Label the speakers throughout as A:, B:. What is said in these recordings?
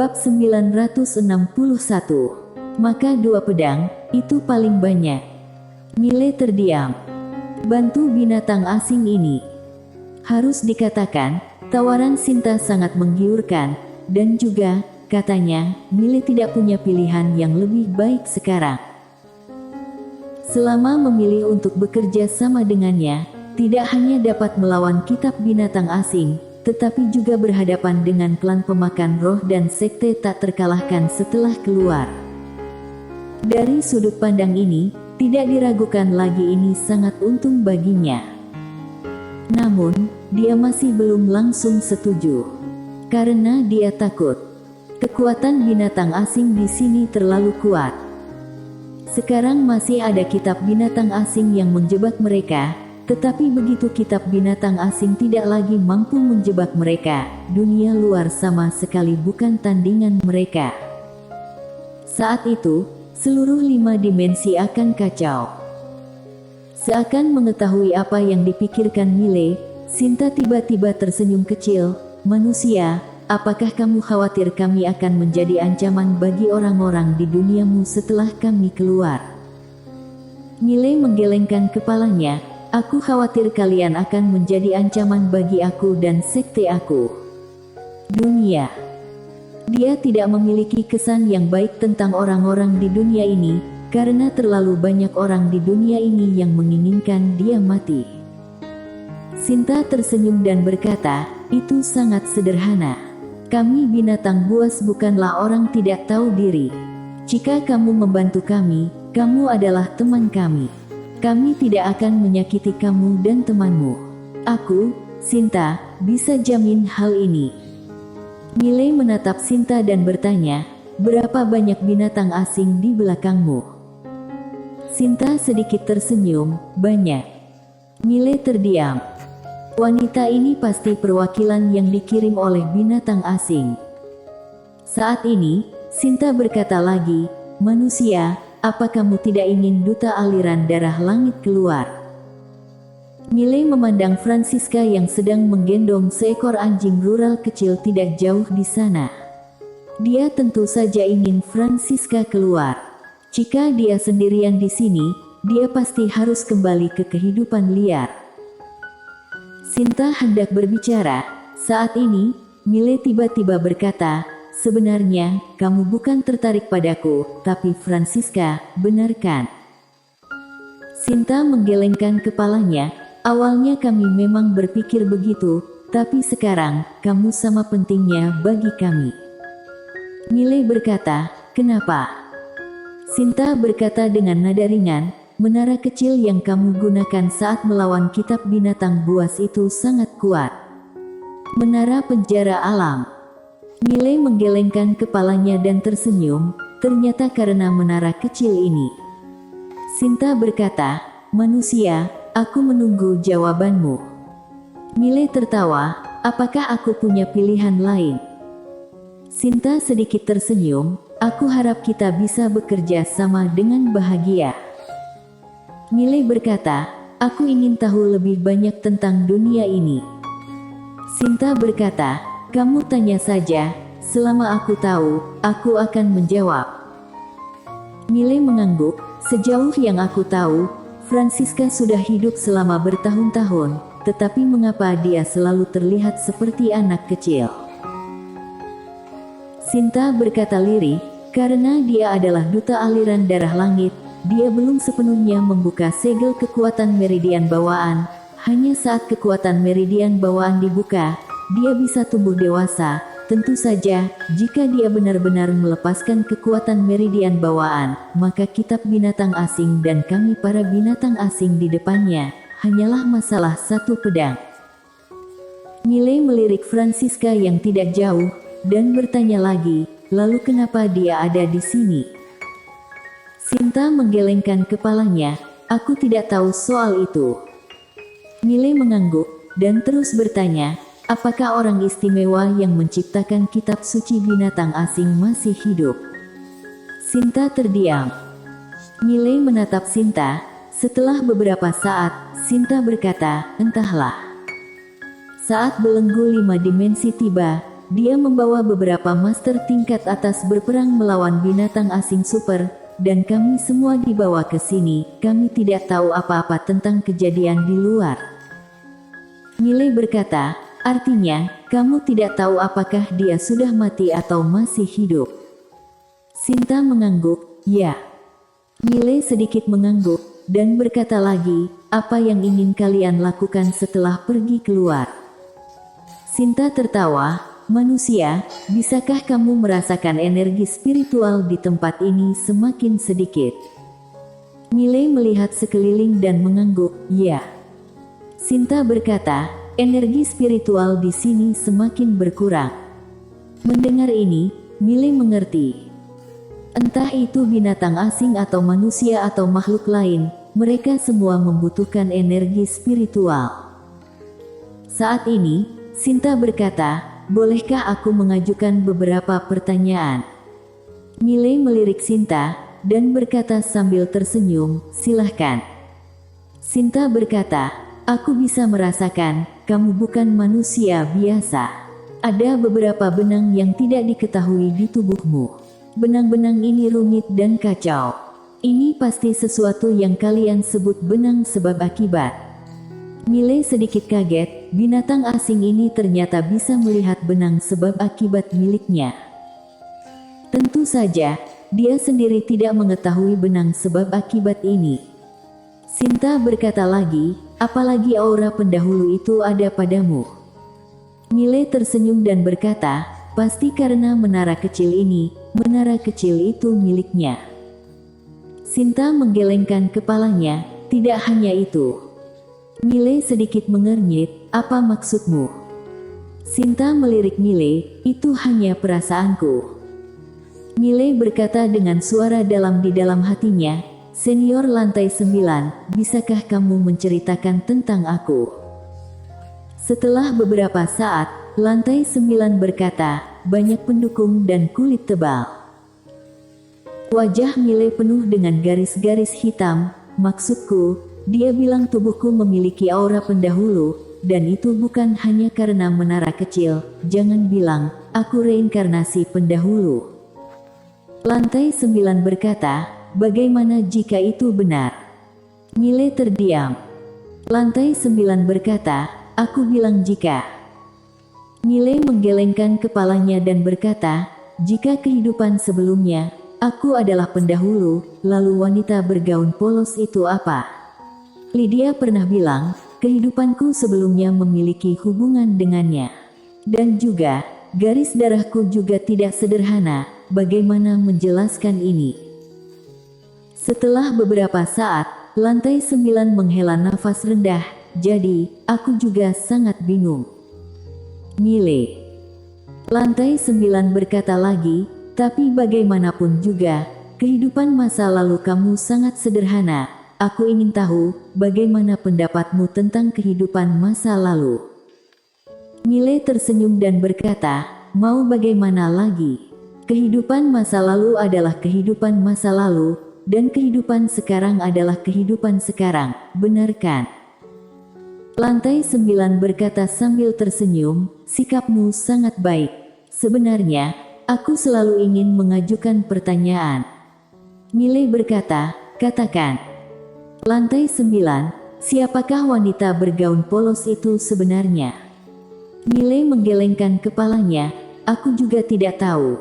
A: Bab 961. Maka 2 pedang, itu paling banyak. Mile terdiam. Bantu binatang asing ini. Harus dikatakan, tawaran Sinta sangat menggiurkan, dan juga, katanya, Mile tidak punya pilihan yang lebih baik sekarang. Selama memilih untuk bekerja sama dengannya, tidak hanya dapat melawan kitab binatang asing, tetapi juga berhadapan dengan klan pemakan roh dan sekte tak terkalahkan setelah keluar. Dari sudut pandang ini, tidak diragukan lagi ini sangat untung baginya. Namun, dia masih belum langsung setuju. Karena dia takut. Kekuatan binatang asing di sini terlalu kuat. Sekarang masih ada kitab binatang asing yang menjebak mereka, tetapi begitu kitab binatang asing tidak lagi mampu menjebak mereka, dunia luar sama sekali bukan tandingan mereka. Saat itu, seluruh 5 dimensi akan kacau. Seakan mengetahui apa yang dipikirkan Mile, Sinta tiba-tiba tersenyum kecil. Manusia, apakah kamu khawatir kami akan menjadi ancaman bagi orang-orang di duniamu setelah kami keluar? Mile menggelengkan kepalanya. Aku khawatir kalian akan menjadi ancaman bagi aku dan sekte aku. Dunia. Dia tidak memiliki kesan yang baik tentang orang-orang di dunia ini, karena terlalu banyak orang di dunia ini yang menginginkan dia mati. Sinta tersenyum dan berkata, itu sangat sederhana. Kami binatang buas bukanlah orang tidak tahu diri. Jika kamu membantu kami, kamu adalah teman kami. Kami tidak akan menyakiti kamu dan temanmu. Aku, Sinta, bisa jamin hal ini. Mile menatap Sinta dan bertanya, berapa banyak binatang asing di belakangmu? Sinta sedikit tersenyum, banyak. Mile terdiam. Wanita ini pasti perwakilan yang dikirim oleh binatang asing. Saat ini, Sinta berkata lagi, manusia, apa kamu tidak ingin duta aliran darah langit keluar? Mile memandang Francisca yang sedang menggendong seekor anjing rural kecil tidak jauh di sana. Dia tentu saja ingin Francisca keluar. Jika dia sendirian di sini, dia pasti harus kembali ke kehidupan liar. Sinta hendak berbicara. Saat ini, Mile tiba-tiba berkata, sebenarnya, kamu bukan tertarik padaku, tapi Francisca, benar kan? Sinta menggelengkan kepalanya. Awalnya kami memang berpikir begitu, tapi sekarang, kamu sama pentingnya bagi kami. Mile berkata, kenapa? Sinta berkata dengan nada ringan, menara kecil yang kamu gunakan saat melawan kitab binatang buas itu sangat kuat. Menara penjara alam. Mile menggelengkan kepalanya dan tersenyum, ternyata karena menara kecil ini. Sinta berkata, manusia, aku menunggu jawabanmu. Mile tertawa, apakah aku punya pilihan lain? Sinta sedikit tersenyum, aku harap kita bisa bekerja sama dengan bahagia. Mile berkata, aku ingin tahu lebih banyak tentang dunia ini. Sinta berkata, kamu tanya saja, selama aku tahu, aku akan menjawab. Mile mengangguk, sejauh yang aku tahu, Francisca sudah hidup selama bertahun-tahun, tetapi mengapa dia selalu terlihat seperti anak kecil? Sinta berkata lirih, karena dia adalah duta aliran darah langit, dia belum sepenuhnya membuka segel kekuatan meridian bawaan, hanya saat kekuatan meridian bawaan dibuka, dia bisa tumbuh dewasa. Tentu saja, jika dia benar-benar melepaskan kekuatan meridian bawaan, maka kitab binatang asing dan kami para binatang asing di depannya, hanyalah masalah satu pedang. Mile melirik Francisca yang tidak jauh, dan bertanya lagi, lalu kenapa dia ada di sini? Sinta menggelengkan kepalanya, aku tidak tahu soal itu. Mile mengangguk, dan terus bertanya, apakah orang istimewa yang menciptakan kitab suci binatang asing masih hidup? Sinta terdiam. Mile menatap Sinta. Setelah beberapa saat, Sinta berkata, entahlah. Saat belenggu 5 dimensi tiba, dia membawa beberapa master tingkat atas berperang melawan binatang asing super, dan kami semua dibawa ke sini. Kami tidak tahu apa-apa tentang kejadian di luar. Miley berkata, artinya, kamu tidak tahu apakah dia sudah mati atau masih hidup. Sinta mengangguk, ya. Miley sedikit mengangguk, dan berkata lagi, apa yang ingin kalian lakukan setelah pergi keluar? Sinta tertawa, manusia, bisakah kamu merasakan energi spiritual di tempat ini semakin sedikit? Miley melihat sekeliling dan mengangguk, ya. Sinta berkata, energi spiritual di sini semakin berkurang. Mendengar ini, Miley mengerti. Entah itu binatang asing atau manusia atau makhluk lain, mereka semua membutuhkan energi spiritual. Saat ini, Sinta berkata, bolehkah aku mengajukan beberapa pertanyaan? Miley melirik Sinta, dan berkata sambil tersenyum, silahkan. Sinta berkata, aku bisa merasakan, kamu bukan manusia biasa. Ada beberapa benang yang tidak diketahui di tubuhmu. Benang-benang ini rumit dan kacau. Ini pasti sesuatu yang kalian sebut benang sebab akibat. Miley sedikit kaget, binatang asing ini ternyata bisa melihat benang sebab akibat miliknya. Tentu saja, dia sendiri tidak mengetahui benang sebab akibat ini. Sinta berkata lagi, apalagi aura pendahulu itu ada padamu. Miley tersenyum dan berkata, pasti karena menara kecil ini, menara kecil itu miliknya. Sinta menggelengkan kepalanya, tidak hanya itu. Miley sedikit mengernyit, apa maksudmu? Sinta melirik Miley, itu hanya perasaanku. Miley berkata dengan suara dalam di dalam hatinya, Senior lantai 9, bisakah kamu menceritakan tentang aku? Setelah beberapa saat, lantai 9 berkata, banyak pendukung dan kulit tebal. Wajah Miley penuh dengan garis-garis hitam, maksudku, dia bilang tubuhku memiliki aura pendahulu, dan itu bukan hanya karena menara kecil, jangan bilang, aku reinkarnasi pendahulu. Lantai 9 berkata, bagaimana jika itu benar? Miley terdiam. Lantai 9 berkata, aku bilang jika. Miley menggelengkan kepalanya dan berkata, jika kehidupan sebelumnya, aku adalah pendahulu, lalu wanita bergaun polos itu apa? Lydia pernah bilang, kehidupanku sebelumnya memiliki hubungan dengannya. Dan juga, garis darahku juga tidak sederhana, bagaimana menjelaskan ini? Setelah beberapa saat, lantai 9 menghela nafas rendah, jadi, aku juga sangat bingung. Miley. Lantai 9 berkata lagi, tapi bagaimanapun juga, kehidupan masa lalu kamu sangat sederhana. Aku ingin tahu, bagaimana pendapatmu tentang kehidupan masa lalu? Miley tersenyum dan berkata, mau bagaimana lagi? Kehidupan masa lalu adalah kehidupan masa lalu, dan kehidupan sekarang adalah kehidupan sekarang, benar kan? Lantai 9 berkata sambil tersenyum, sikapmu sangat baik. Sebenarnya, aku selalu ingin mengajukan pertanyaan. Miley berkata, katakan. Lantai 9, siapakah wanita bergaun polos itu sebenarnya? Miley menggelengkan kepalanya, aku juga tidak tahu.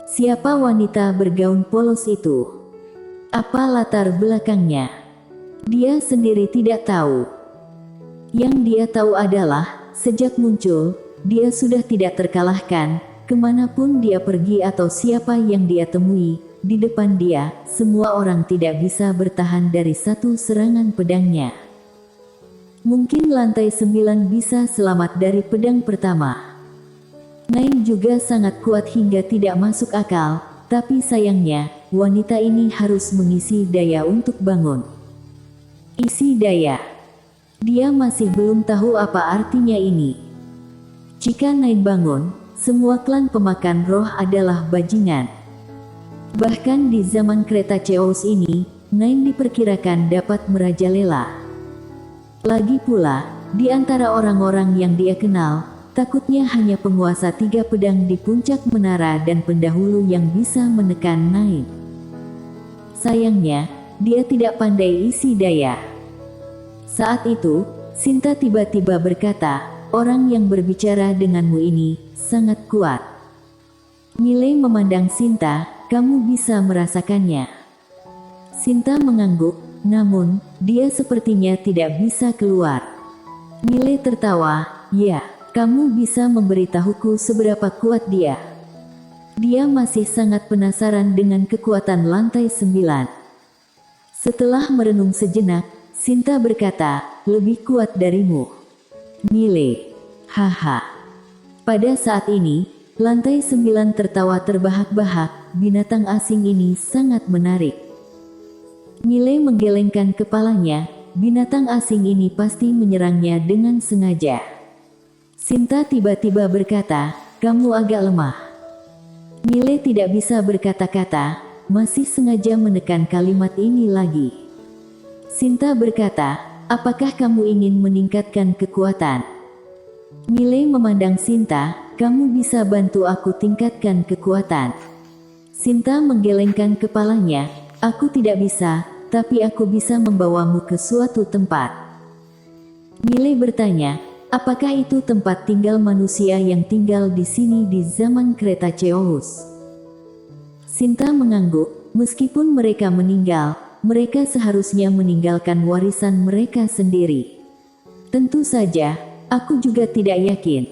A: Siapa wanita bergaun polos itu? Apa latar belakangnya? Dia sendiri tidak tahu. Yang dia tahu adalah, sejak muncul, dia sudah tidak terkalahkan, kemanapun dia pergi atau siapa yang dia temui, di depan dia, semua orang tidak bisa bertahan dari satu serangan pedangnya. Mungkin lantai 9 bisa selamat dari pedang pertama. Nain juga sangat kuat hingga tidak masuk akal, tapi sayangnya, wanita ini harus mengisi daya untuk bangun. Isi daya. Dia masih belum tahu apa artinya ini. Jika Nain bangun, semua klan pemakan roh adalah bajingan. Bahkan di zaman kereta Chaos ini, Nain diperkirakan dapat merajalela. Lagi pula, di antara orang-orang yang dia kenal, Takutnya hanya penguasa 3 pedang di puncak menara dan pendahulu yang bisa menekan naik. Sayangnya, dia tidak pandai isi daya. Saat itu, Sinta tiba-tiba berkata, orang yang berbicara denganmu ini sangat kuat. Miley memandang Sinta, kamu bisa merasakannya. Sinta mengangguk, namun, dia sepertinya tidak bisa keluar. Miley tertawa, ya, kamu bisa memberitahuku seberapa kuat dia. Dia masih sangat penasaran dengan kekuatan lantai 9. Setelah merenung sejenak, Sinta berkata, lebih kuat darimu. Miley, haha. Pada saat ini, lantai 9 tertawa terbahak-bahak, binatang asing ini sangat menarik. Miley menggelengkan kepalanya, binatang asing ini pasti menyerangnya dengan sengaja. Sinta tiba-tiba berkata, kamu agak lemah. Miley tidak bisa berkata-kata, masih sengaja menekan kalimat ini lagi. Sinta berkata, apakah kamu ingin meningkatkan kekuatan? Miley memandang Sinta, kamu bisa bantu aku tingkatkan kekuatan. Sinta menggelengkan kepalanya, aku tidak bisa, tapi aku bisa membawamu ke suatu tempat. Miley bertanya, apakah itu tempat tinggal manusia yang tinggal di sini di zaman Cretaceous? Sinta mengangguk, meskipun mereka meninggal, mereka seharusnya meninggalkan warisan mereka sendiri. Tentu saja, aku juga tidak yakin.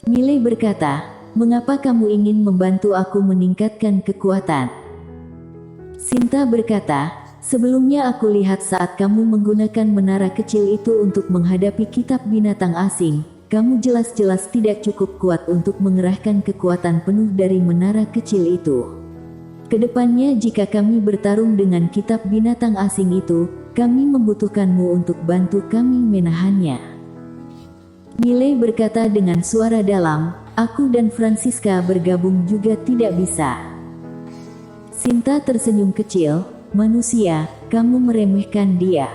A: Miley berkata, mengapa kamu ingin membantu aku meningkatkan kekuatan? Sinta berkata, sebelumnya aku lihat saat kamu menggunakan menara kecil itu untuk menghadapi kitab binatang asing, kamu jelas-jelas tidak cukup kuat untuk mengerahkan kekuatan penuh dari menara kecil itu. Kedepannya jika kami bertarung dengan kitab binatang asing itu, kami membutuhkanmu untuk bantu kami menahannya. Miley berkata dengan suara dalam, aku dan Francisca bergabung juga tidak bisa. Sinta tersenyum kecil, manusia, kamu meremehkan dia.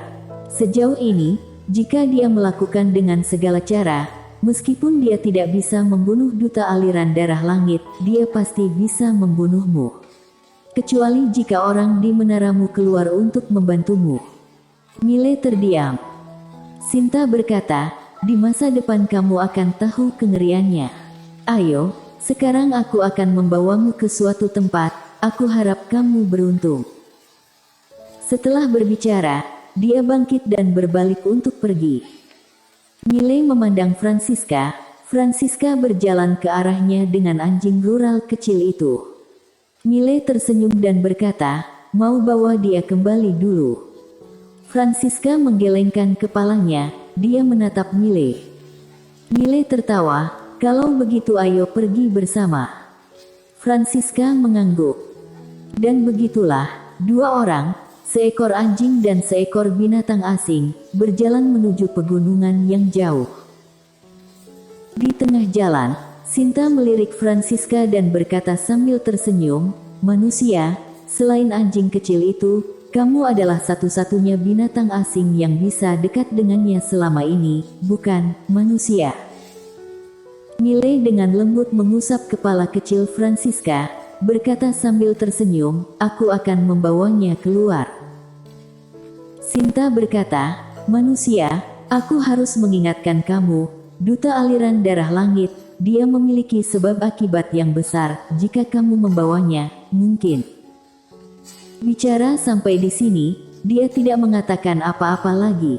A: Sejauh ini, jika dia melakukan dengan segala cara, meskipun dia tidak bisa membunuh duta aliran darah langit, dia pasti bisa membunuhmu. Kecuali jika orang di menaramu keluar untuk membantumu. Miley terdiam. Sinta berkata, di masa depan kamu akan tahu kengeriannya. Ayo, sekarang aku akan membawamu ke suatu tempat, aku harap kamu beruntung. Setelah berbicara, dia bangkit dan berbalik untuk pergi. Miley memandang Francisca, Francisca berjalan ke arahnya dengan anjing rural kecil itu. Miley tersenyum dan berkata, mau bawa dia kembali dulu. Francisca menggelengkan kepalanya, dia menatap Miley. Miley tertawa, kalau begitu ayo pergi bersama. Francisca mengangguk. Dan begitulah, dua orang, seekor anjing dan seekor binatang asing, berjalan menuju pegunungan yang jauh. Di tengah jalan, Sinta melirik Francisca dan berkata sambil tersenyum, manusia, selain anjing kecil itu, kamu adalah satu-satunya binatang asing yang bisa dekat dengannya selama ini, bukan, manusia. Miley dengan lembut mengusap kepala kecil Francisca, berkata sambil tersenyum, aku akan membawanya keluar. Sinta berkata, manusia, aku harus mengingatkan kamu, duta aliran darah langit, dia memiliki sebab akibat yang besar, jika kamu membawanya, mungkin. Bicara sampai di sini, dia tidak mengatakan apa-apa lagi.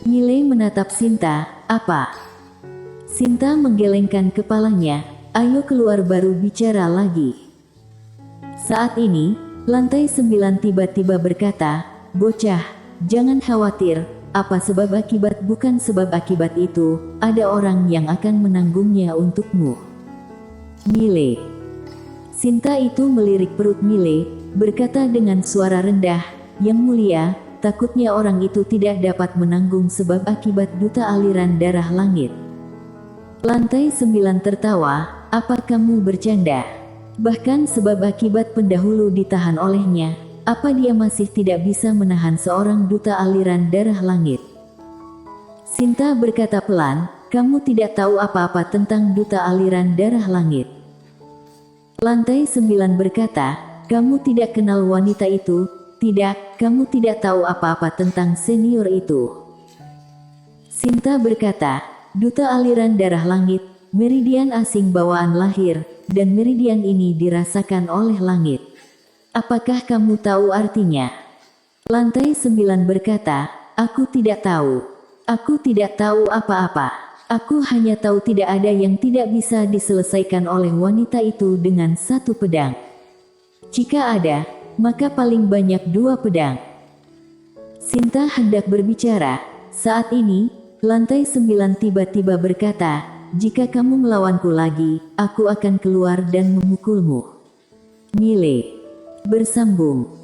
A: Miley menatap Sinta, apa? Sinta menggelengkan kepalanya, ayo keluar baru bicara lagi. Saat ini, lantai 9 tiba-tiba berkata, bocah, jangan khawatir, apa sebab akibat bukan sebab akibat itu, ada orang yang akan menanggungnya untukmu. Miley. Sinta itu melirik perut Miley, berkata dengan suara rendah, yang mulia, takutnya orang itu tidak dapat menanggung sebab akibat duta aliran darah langit. Lantai 9 tertawa, apa kamu bercanda? Bahkan sebab akibat pendahulu ditahan olehnya, apa dia masih tidak bisa menahan seorang duta aliran darah langit? Sinta berkata pelan, kamu tidak tahu apa-apa tentang duta aliran darah langit. Lantai 9 berkata, kamu tidak kenal wanita itu, tidak, kamu tidak tahu apa-apa tentang senior itu. Sinta berkata, duta aliran darah langit, meridian asing bawaan lahir, dan meridian ini dirasakan oleh langit. Apakah kamu tahu artinya? Lantai 9 berkata, aku tidak tahu. Aku tidak tahu apa-apa. Aku hanya tahu tidak ada yang tidak bisa diselesaikan oleh wanita itu dengan satu pedang. Jika ada, maka paling banyak 2 pedang. Sinta hendak berbicara. Saat ini, lantai 9 tiba-tiba berkata, jika kamu melawanku lagi, aku akan keluar dan memukulmu. Mile bersambung.